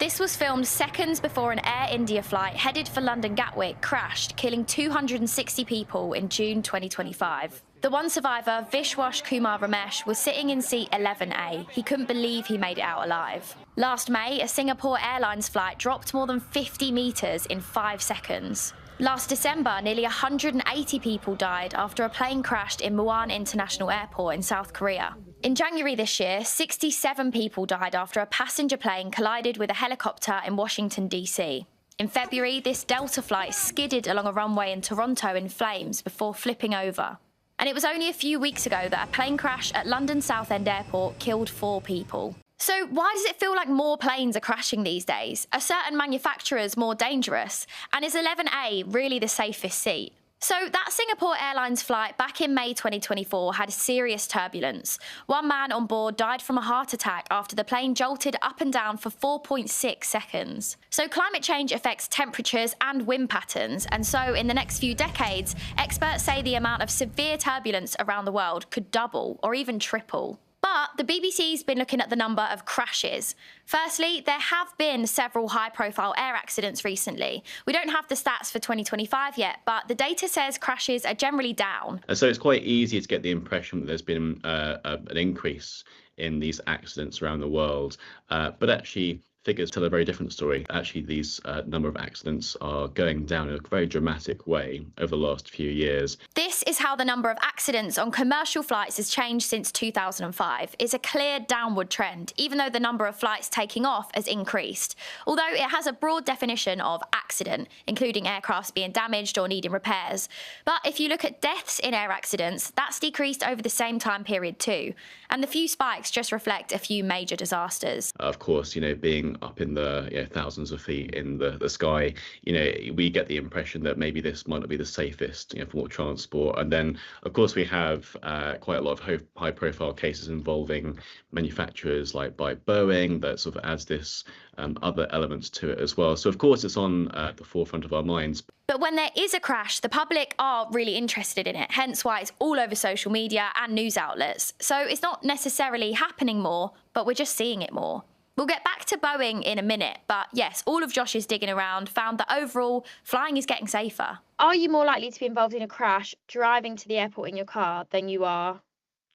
This was filmed seconds before an Air India flight headed for London Gatwick crashed, killing 260 people in June 2025. The one survivor, Vishwash Kumar Ramesh, was sitting in seat 11A. He couldn't believe he made it out alive. Last May, a Singapore Airlines flight dropped more than 50 metres in 5 seconds. Last December, nearly 180 people died after a plane crashed in Muan International Airport in South Korea. In January this year, 67 people died after a passenger plane collided with a helicopter in Washington, D.C. In February, this Delta flight skidded along a runway in Toronto in flames before flipping over. And it was only a few weeks ago that a plane crash at London Southend Airport killed 4 people. So why does it feel like more planes are crashing these days? Are certain manufacturers more dangerous? And is 11A really the safest seat? So that Singapore Airlines flight back in May 2024 had serious turbulence. One man on board died from a heart attack after the plane jolted up and down for 4.6 seconds. So climate change affects temperatures and wind patterns, and so in the next few decades, experts say the amount of severe turbulence around the world could double or even triple. But the BBC's been looking at the number of crashes. Firstly, there have been several high-profile air accidents recently. We don't have the stats for 2025 yet, but the data says crashes are generally down. And so it's quite easy to get the impression that there's been an increase in these accidents around the world, but actually figures tell a very different story. Actually, these number of accidents are going down in a very dramatic way over the last few years. This is how the number of accidents on commercial flights has changed since 2005. It's a clear downward trend, even though the number of flights taking off has increased. Although it has a broad definition of accident, including aircrafts being damaged or needing repairs. But if you look at deaths in air accidents, that's decreased over the same time period too. And the few spikes just reflect a few major disasters. Of course, being up in the thousands of feet in the sky, we get the impression that maybe this might not be the safest form of transport. And then, of course, we have quite a lot of high-profile cases involving manufacturers like by Boeing that sort of adds this other elements to it as well. So, of course, it's on the forefront of our minds. But when there is a crash, the public are really interested in it, hence why it's all over social media and news outlets. So it's not necessarily happening more, but we're just seeing it more. We'll get back to Boeing in a minute, but yes, all of Josh's digging around found that overall, flying is getting safer. Are you more likely to be involved in a crash driving to the airport in your car than you are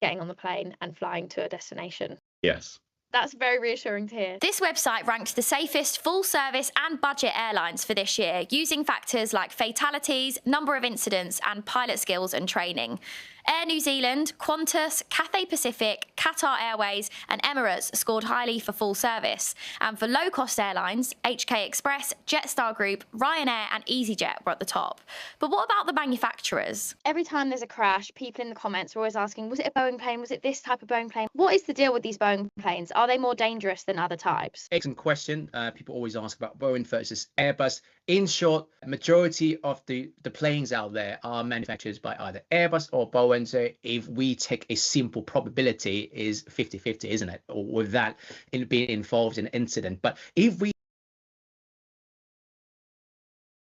getting on the plane and flying to a destination? Yes. That's very reassuring to hear. This website ranked the safest full-service and budget airlines for this year, using factors like fatalities, number of incidents, and pilot skills and training. Air New Zealand, Qantas, Cathay Pacific, Qatar Airways and Emirates scored highly for full service. And for low-cost airlines, HK Express, Jetstar Group, Ryanair and EasyJet were at the top. But what about the manufacturers? Every time there's a crash, people in the comments are always asking, was it a Boeing plane? Was it this type of Boeing plane? What is the deal with these Boeing planes? Are they more dangerous than other types? Excellent question. People always ask about Boeing versus Airbus. In short, majority of the planes out there are manufactured by either Airbus or Boeing. So if we take a simple probability is 50-50, isn't it? Or with that in being involved in an incident. But if we